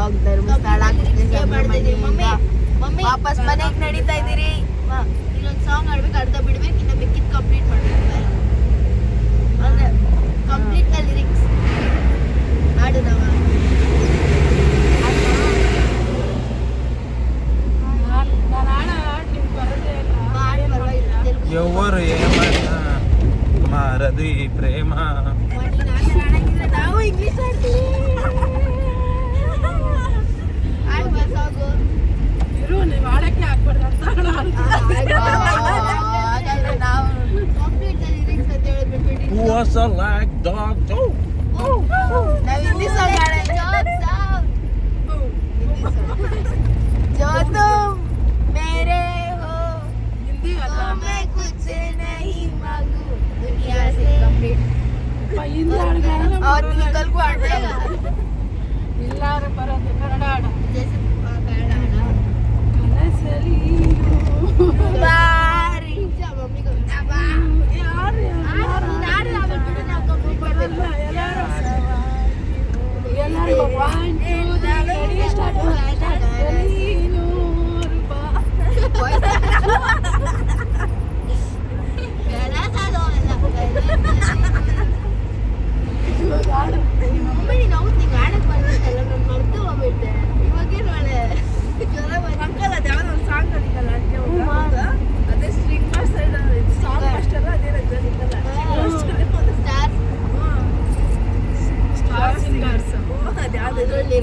Vlog Dharmasthala ವಾಪಸ್ ಮನೆಗೆ ನಡೀತಾ ಇದೀರಿ. ಇನ್ನೊಂದು ಸಾಂಗ್ ಆಡ್ಬೇಕು, ಅರ್ಧ ಬಿಡ್ಬೇಕು, ಇನ್ನು ಬೇಕಿದ್ ಕಂಪ್ಲೀಟ್ ಮಾಡ್ಬೇಕು. ಅಂದ್ರೆ ಕಂಪ್ಲೀಟ್ ಲಿರಿಕ್ಸ್ ಆಡುದವ ఎవరు ఏమన్నా మారది ప్రేమ. ನಾವು ಇಂಗ್ಲಿಷ್ ಆಡ್ತೀವಿ. ಇರು, ನೀವು ಆಡಕ್ಕೆ ಆಗ್ಬಾರ್ದು ಅಂತ ನಾವು ಕಂಪ್ಲೀಟ್ ಲಿರಿಕ್ಸ್ ಅಂತ ಹೇಳ್ಬಿಟ್ಟು Who was a like dog? ನಾವು ಹಿಂದಿ ಸಾಂಗ್ ಆಡೋದು. जो तुम मेरे हो तो मैं कुछ नहीं मांगू दुनिया से कंप्लीट. और कल को आड़ेगा ಎಲ್ಲಾರು ಬರೋದು ಕನ್ನಡ ಆಡ ಜೈಸೆ ಕನ್ನಡ ಆಡ ಕನಸಲಿ ಬಾರಿ ಮಮ್ಮಿ को ಯಾರು ನಾಡು ನಾವು ಬಿಡು, ನಾವು ಕಂಪ್ಲೀಟ್ ಮಾಡಬೇಕು. ಎಲ್ಲರೂ one two three start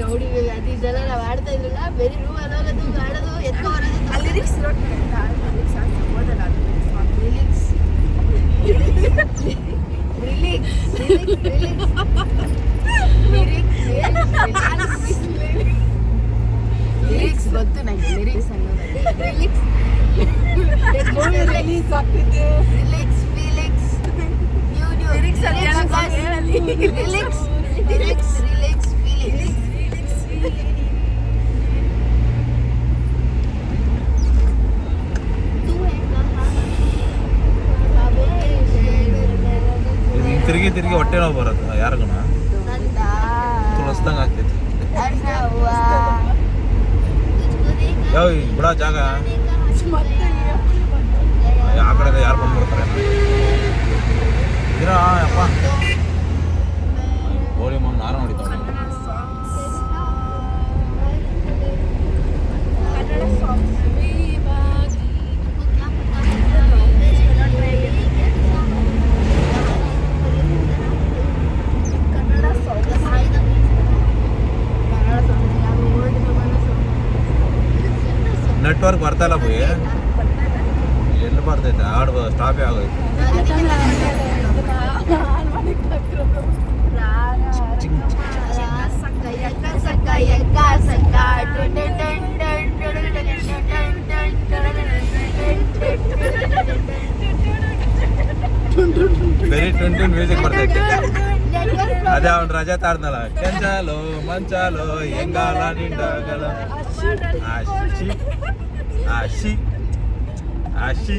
rowdy ಅದು ಇದೆಲ್ಲ ನಾವು ಆಡ್ತಾ ಇದ್ರಲ್ಲ, ಬೇರೆ ರೂಮ್ ಅಲ್ಲೋಗೋದು ಆಡೋದು ಎತ್ಕೊ ಬರೋದು. ಲಿರಿಕ್ಸ್ ಲಿರಿಕ್ಸ್ ಗೊತ್ತು ನಂಗೆ. ಲಿರಿಕ್ಸ್ ರಿಲೀಸ್ ಆಗ್ತಿದೆ. ರಿಲಿಕ್ಸ್ ಫೀಲಿಕ್ಸ್ ನ್ಯೂ ನ್ಯೂ ಲಿರಿಕ್ಸ್ ಅಂತ ರಿಲಿಕ್ಸ್ ರಿಲಿಕ್ಸ್ ರಿಲಿಕ್ಸ್ ಫೀಲಿಕ್ಸ್. ತಿರುಗಿ ತಿರುಗಿ ಹೊಟ್ಟೆ ನೋವು ಬರುತ್ತೆ ಯಾರಿಗೂ ತುಳಸ್ದಂಗೆ ಆಗ್ತೈತಿ. ಯಾವ ಬಿಡ ಜಾಗ ಆ ಕಡೆ ಯಾರು ಬಂದ್ಬಿಡ್ತಾರೆ ಇರೋ ಅಪ್ಪ ಹೋಳಿ ಮಮ್ಮ ನಾರ ನೋಡಿತಾವ. ನೆಟ್ವರ್ಕ್ ಬರ್ತಾ ಇಲ್ಲ ಬುಯಿ, ಎಲ್ಲಿ ಬರ್ತೈತೆ ಆಡ್ಬ ಸ್ಟಾಪೇ ಆಗೋಯ್ತು. ಬರೀ ಟ್ವೆಂಟಿ ಮ್ಯೂಸಿಕ್ ಬರ್ತೈತೆ. ಅದೇ ಅವ್ನು ರಜಾ ತಾಡ್ನಲ್ಲ, ಕೆಂಚಾಲು ಮಂಚಾಲು ಹೆಂಗಾಲ ನಿಂಡಾಗಲ ಆಶಿ ಆಶಿ ಆಶಿ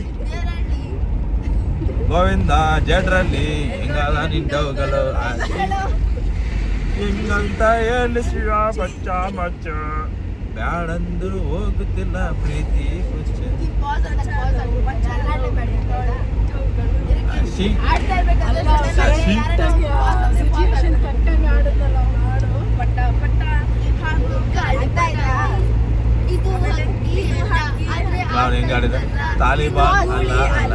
ಗೋವಿಂದ ಜಡ್ರಲ್ಲಿ ಹೆಂಗಾಲ ನಿಂಡೋಗಲು ಆಶಿ ಹಿಂಗಂತ ಹೇಳಿ ಶಿವ ಬಚ್ಚ ಮಚ್ಚ ಬ್ಯಾಡಂದ್ರು ಹೋಗುತ್ತಿಲ್ಲ ಪ್ರೀತಿ ಕುಚ್ಚ ಆಶಿ ನಾವು ಹೆಂಗ ಆಡಿದ ತಾಲಿಬಾನ್ ಅಲ್ಲ ಅಲ್ಲ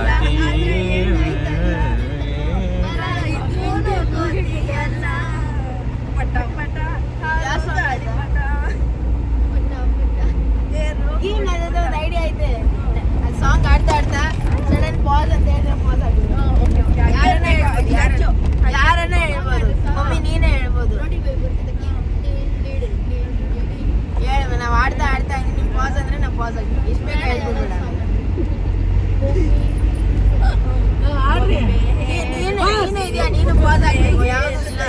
ಒಂದು ಐಡಿಯಾ ಐತೆ. ಸಾಂಗ್ ಆಡ್ತಾ ಆಡ್ತಾ ಸಡನ್ ಪಾಸ್ ಅಂತ ಹೇಳಿದ್ರೆ ಪಾಸ್ ಆಗ್ಬೋದು. ಯಾರನ್ನ ಹೇಳ್ಬೋದು, ಮಮ್ಮಿ ನೀನೇ ಹೇಳ್ಬೋದು. ಹೇಳ, ನಾವು ಆಡ್ತಾ ಆಡ್ತಾ ನಿಮ್ ಪಾಸ್ ಅಂದ್ರೆ ನಾವು ಪಾಸ್ ಆಗ್ತೀವಿ. ಇಷ್ಟು ಬೇಗ ಹೇಳ್ಬೋದು. ನೀನು ಇದೆಯಾ, ನೀನು ಪಾಸ್ ಆಗ್ಬೇಕು. ಯಾವುದಿಲ್ಲ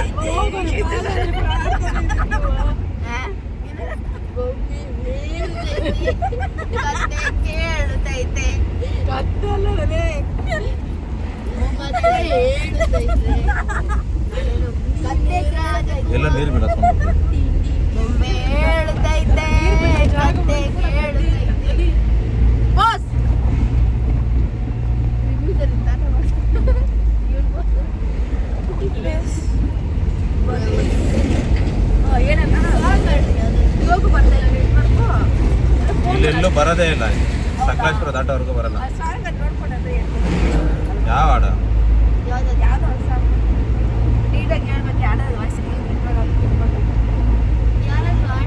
ಕೇಳುತ್ತೈತೆ ಎಲ್ಲ ನೀರು ಬಿಡ ಒಮ್ಮೆ ಹೇಳುತ್ತೈತೆ ಕತೆ ಕೇಳುತ್ತೈತೆ ಬಾಸ್ ಇಲ್ಲೆಲ್ಲೂ ಬರೋದೇ ಇಲ್ಲ ಸಕಲೇಶ್ಪುರ ದಾಟೋವರೆಗೂ ಬರಲ್ಲ ಯಾವ ಹಾಡು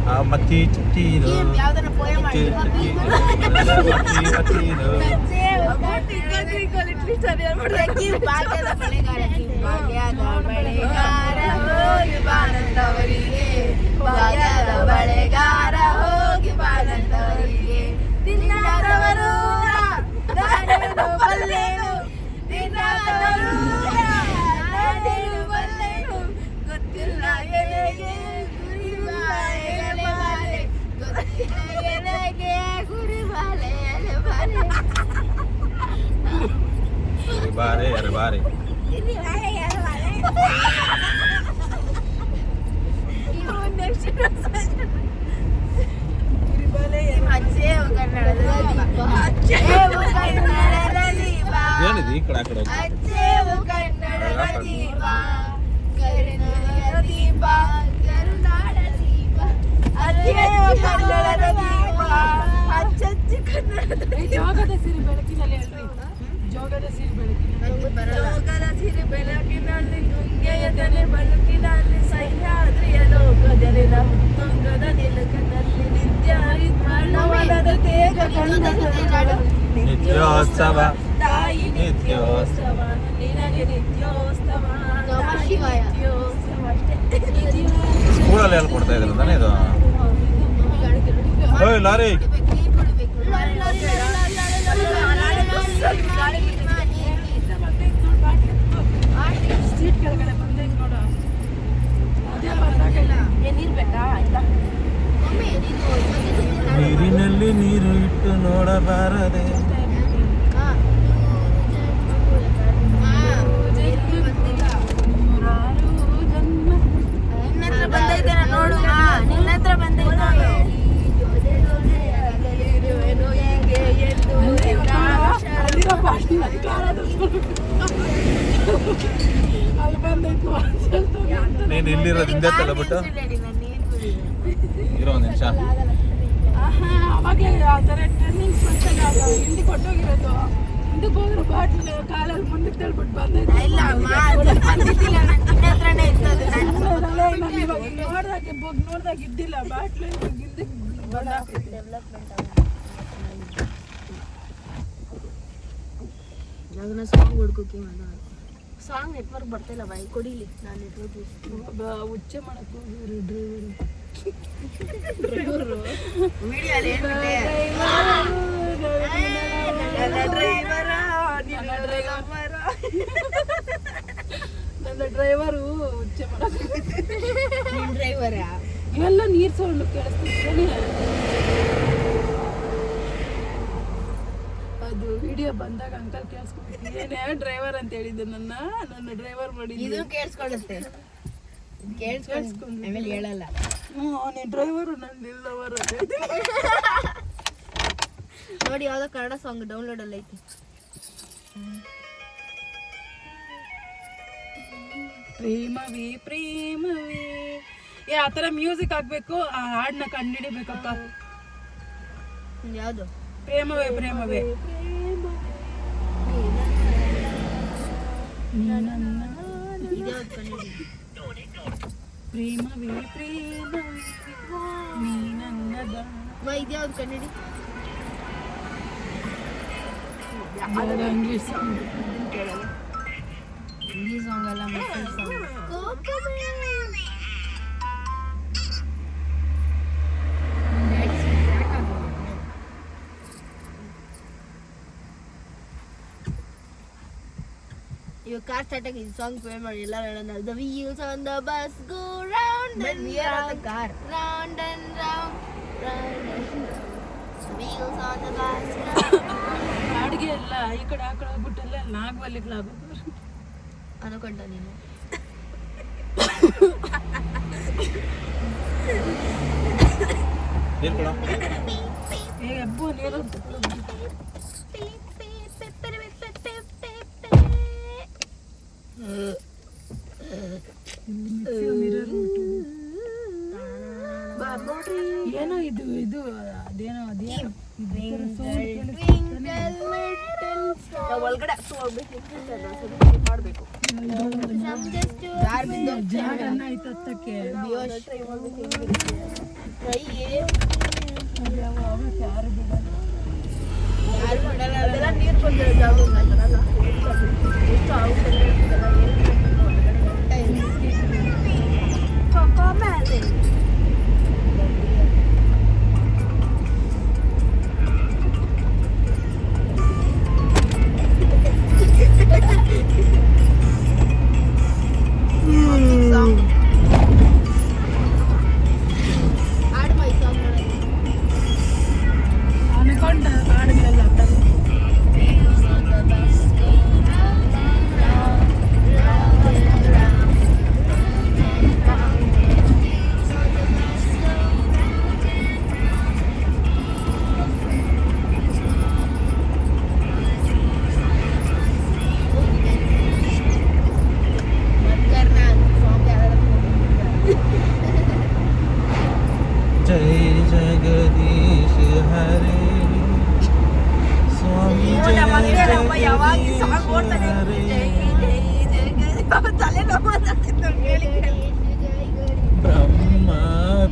ಆ ಮತ್ತಿ ಚುಟ್ಟೀನು ಯಾವ್ದನ್ನ ಪೋಯ ಮಾಡಿ ಭಾಗ್ಯದ ಬಳೆಗಾರ ಹೋಗಿ ಬಾನಂದವರಿಗೆ ಭಾಗ್ಯದ ಬಳೆಗಾರ ಹೋಗಿ ಬಾನಂದವರಿಗೆ ನಿನ್ನವರು ನಾನೇನು ಬಲ್ಲೇನು ನಿನ್ನವರು ನಾನೇನು ಬಲ್ಲೇನು ಗೊತ್ತಿಲ್ಲ ಎಲೆಗೆ ಗುರಿ ಬಾಲೆ ಗೊತ್ತಿಲ್ಲ ಎಲೆಗೆ ಗುರಿ ಬಾಲೆ ಎಲೆ ಬಾಲೆ ಬಾರೆ ಅರೆ ಬಾರೆ ಏನಿದೆ ಈ ಕಡೆ ಆ ಕಡೆ ಜೋಗದ ಸಿರಿ ಬೆಳಕಿನಲ್ಲಿ ಅಲ್ರಿ ಜೋಗದ ಸಿರಿ ಬೆಳಕಿನಲ್ಲಿ ಗುಂಗೆಯ ತಲೆ ಬಳುಕಿನಲ್ಲಿ ಸಹ್ಯಾದ್ರಿಯ ಲೋಕದಲ್ಲಿನ ಮುತ್ತುಂಗದ ನಿಲುಕದಲ್ಲಿ ನಿತ್ಯ ಹರಿದ್ವರ್ಣವನದ ತೇಜ ನಿತ್ಯೋತ್ಸವ ತಾಯಿ ನಿತ್ಯೋತ್ಸವ ನಿನಗೆ ನಿತ್ಯೋತ್ಸವ ನಿತ್ಯೋತ್ಸವ ಅಷ್ಟೇ ಸ್ಕೂಲಲ್ಲಿ ಹೇಳ್ಕೊಡ್ತಾ ಇದ್ರು ತಾನೇ ಇದು ಓಯ್ ಲಾರಿ ಸೀಟ್ ಕೆಳಗಡೆ ಬಂದೈತೆ ನೋಡು ಅದೇ ಬಂದಾಗ ನೀರು ಬೇಕಾ ಇಲ್ಲ ನೀರಿನಲ್ಲಿ ನೀರು ಇಟ್ಟು ನೋಡಬಾರದೆ ನೋಡು ನಿನ್ನ ಹತ್ರ ಬಂದೈತೆ ನೀನು ಇಲ್ಲಿರೋದು ಹಿಂದೆ ತಲಬಿಟ್ಟು ಇರೋ ಒಂದು ನಿಮಿಷ ಅವಾಗಲೇ ಆ ಥರ ಟ್ರೈನಿಂಗ್ ಬಂದಾಗ ಹಿಂದೆ ಕೊಟ್ಟೋಗಿರೋದು ಹಿಂದಕ್ಕೆ ಹೋಗಿರೋ ಬಾಟ್ಲು ಕಾಲಲ್ಲಿ ಮುಂದಕ್ಕೆ ತಳ್ಬಿಟ್ಟು ಬಂದೈತೆ ಇಲ್ಲ ಬಂದಿದ್ದಿಲ್ಲ ನಿನ್ನ ಹತ್ರನೇ ಇರ್ತದೆ ನೋಡ್ದಾಗ ಇದ್ದಿಲ್ಲ ಬಾಟ್ಲು ಹಿಂದಕ್ಕೆ ಬಂದಾಕೈತೆ ಅದನ್ನ ಸಾಂಗ್ ಹುಡ್ಕೋಕೆ ಸಾಂಗ್ ನೆಟ್ವರ್ಕ್ ಬರ್ತಿಲ್ಲ ಬಾಯಿ ಕೊಡಿಲಿ ನಾನು ನೆಟ್ವರ್ಕ್ ಉಚ್ಚೆ ಮಾಡಕ್ಕೆ ಹೋಗಿದ್ರು ಡ್ರೈವರು ನನ್ನ ಡ್ರೈವರು ಉಚ್ಚೆ ಮಾಡಕ್ಕೆ ಡ್ರೈವರ ಇವೆಲ್ಲ ನೀರು ಸೌಂಡು ಕೇಳಿಸ್ತಿದ್ದೇನೆ ಅದು ವಿಡಿಯೋ ಬಂದಾಗ ಅಂಕಲ್ ಕೇಳಿಸ್ಕೊಂಡು ಏನೇ ಡ್ರೈವರ್ ಅಂತ ಹೇಳಿದ್ದೆ ನನ್ನ ಡ್ರೈವರ್ ಮಾಡಿ ಇದು ಕೇಳಿಸ್ಕೊಳ್ಳುತ್ತೆ ಕೇಳಿಸ್ಕೊಂಡು ಆಮೇಲೆ ಹೇಳಲ್ಲ ನೀನು ಡ್ರೈವರು ನನ್ನ ನಿಲ್ಲವರ ನೋಡಿ ಯಾವ್ದೋ ಕನ್ನಡ ಸಾಂಗ್ ಡೌನ್ಲೋಡ್ ಅಲ್ಲಿ ಐತಿ ಪ್ರೇಮವೇ ಪ್ರೇಮವೇ ಏ ಆ ಥರ ಮ್ಯೂಸಿಕ್ ಹಾಕ್ಬೇಕು ಆ ಹಾಡನ್ನ ಕಂಡುಹಿಡಿಬೇಕಪ್ಪ ಯಾವುದು ಪ್ರೇಮವೇ ಪ್ರೇಮವೇ ಪ್ರೇಮವೇ ಪ್ರೇಮವೇ ನೀ ನನ್ನದ ಇದ್ಯಾವ್ದು ಕನ್ನಡಿ ಇಂಗ್ಲೀಷ್ ಸಾಂಗ್ ಹಿಂದಿ ಸಾಂಗ್ ಅಲ್ಲ ಮತ್ತೆ ಸಾಂಗ್ ಇವಾಗ ಕಾರ್ ಸ್ಟಾರ್ಟ್ ಆಗಿ ಸಾಂಗ್ ಪ್ಲೇ ಮಾಡಿ ಎಲ್ಲರೂ ಹೇಳೋಣ the wheels on the bus go round and round the car round and round round and the wheels on the bus ಅಡುಗೆ ಎಲ್ಲ ಈ ಕಡೆ ಆ ಕಡೆ ಹೋಗ್ಬಿಟ್ಟೆಲ್ಲ ನಾಗವಲ್ಲಿಗಳಾಗೋದು ಅನ್ಕೊಂಡ ನೀನು ನೀರು ಕೊಡ. ಏ ಅಬ್ಬು ನೀರು ಏನೋ ಇದು ಇದು ಅದೇನೋ ಅದೇನೋ ಒಳಗಡೆ ಮಾಡ್ಬೇಕು ಜಾಗನ್ನ ಆಯ್ತು ಹತ್ತಕ್ಕೆ ಯಾರು ಬಿಡಲ್ಲ. ಅದೆಲ್ಲ ನೀರು ಬಂದಿರೋ ಜಾಗ ಎಷ್ಟು ಆಗುತ್ತೆ ಅನ್ಕೊಂಡ ಹಾಡಿದ್ರಲ್ಲ जय जगदीश हरे स्वामी जय जगदीश हरे ब्रह्मा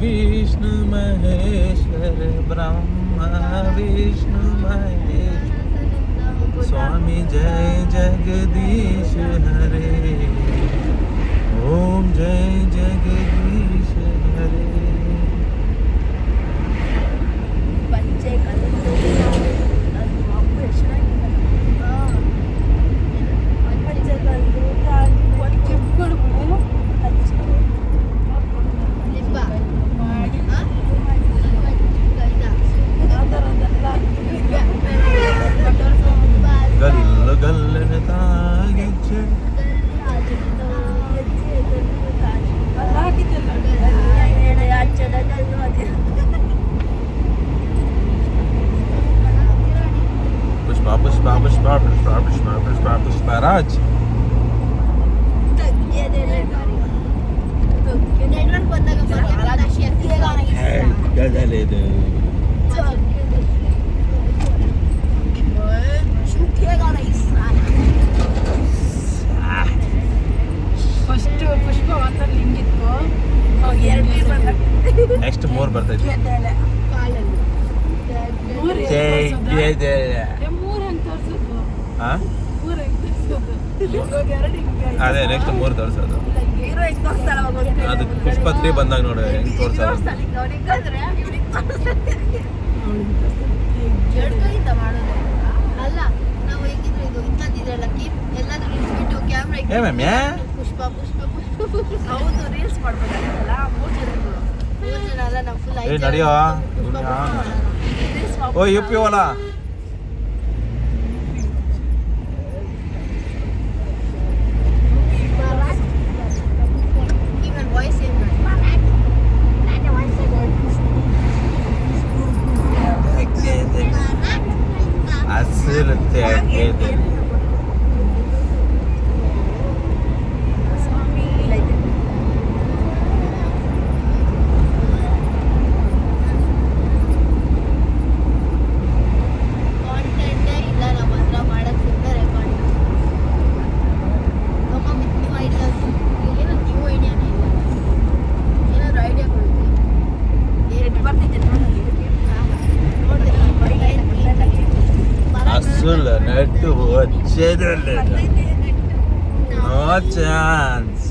विष्णु महेश्वर ब्रह्मा विष्णु महेश्वर स्वामी जय जगदीश हरे ओम जय जगदीश हरे गल्ल गल्लन तागिच्चे पुष्पा पुष्पा पुष्पा पुष्पा पुष्पा पुष्पा पुष्पराज गजलेದು ಫಸ್ಟ್ ಪುಷ್ಪ ವಾತಲ್ಲಿ ಹಿಂಗಿತ್ತು ನೆಕ್ಸ್ಟ್ ಮೂರ್ ಬರ್ತೈತಿ ಮೂರು ಜೈ ಜಯ ಮೂರು ಹೆಂಗ್ ತೋರ್ಸೋದು ಹಾ ಮೂರು ಹೆಂಗ್ ತೋರ್ಸೋದು ಇವಾಗ ಎರಡು ಹಿಂಗೆ ಅದೇ ನೆಕ್ಸ್ಟ್ ಮೂರ್ ತೋರ್ಸೋದು ಅದು ಪುಷ್ಪ 3 ಬಂದಾಗ ನೋಡು ಹೆಂಗ್ ತೋರ್ಸೋದು ಅಲ್ಲ ನಾವು ಹೇಗಿದ್ರು ಇದು ಇಂಥದ್ದಿದ್ರಲ್ಲ ಎಲ್ಲಾದ್ರೂ ನಿಲ್ಸ್ಬಿಟ್ಟು ಕ್ಯಾಮ್ರಾ ಏ ಮ್ಯಾಮ್ ಯಾ ಪುಷ್ಪ ಪುಷ್ಪ ಪುಷ್ಪ ಹೌದು ರೀಲ್ಸ್ ಮಾಡ್ಬೋದಾಗಲ್ಲ 3 ಜನ ಅಲ್ಲ ನಾವು ಫುಲ್ ಏ ನಡಿಯೋ ಓ ಯು ಪಿ ಓಲಾ ಇವನ್ ವಾಯ್ಸ್ ಏನು ಹಸಿರುತ್ತೆ ಕಾಂಟೆಂಟೇ ಇಲ್ಲ ನಮ್ಮ ಹತ್ರ ಮಾಡಕ್ ಸುಮ್ಮನೆ ರೆಕಾರ್ಡ್ ನಮ್ಮ ನ್ಯೂ ಐಡಿಯಾಸ್ ಏನೋ ನ್ಯೂ ಐಡಿಯಾನೇ ಇಲ್ಲ ಏನಾದ್ರು ಐಡಿಯಾಗಳು ಅಸಲು ನೆಟ್ಟು వచ్చేదే లేదు ನೋ ಚಾನ್ಸ್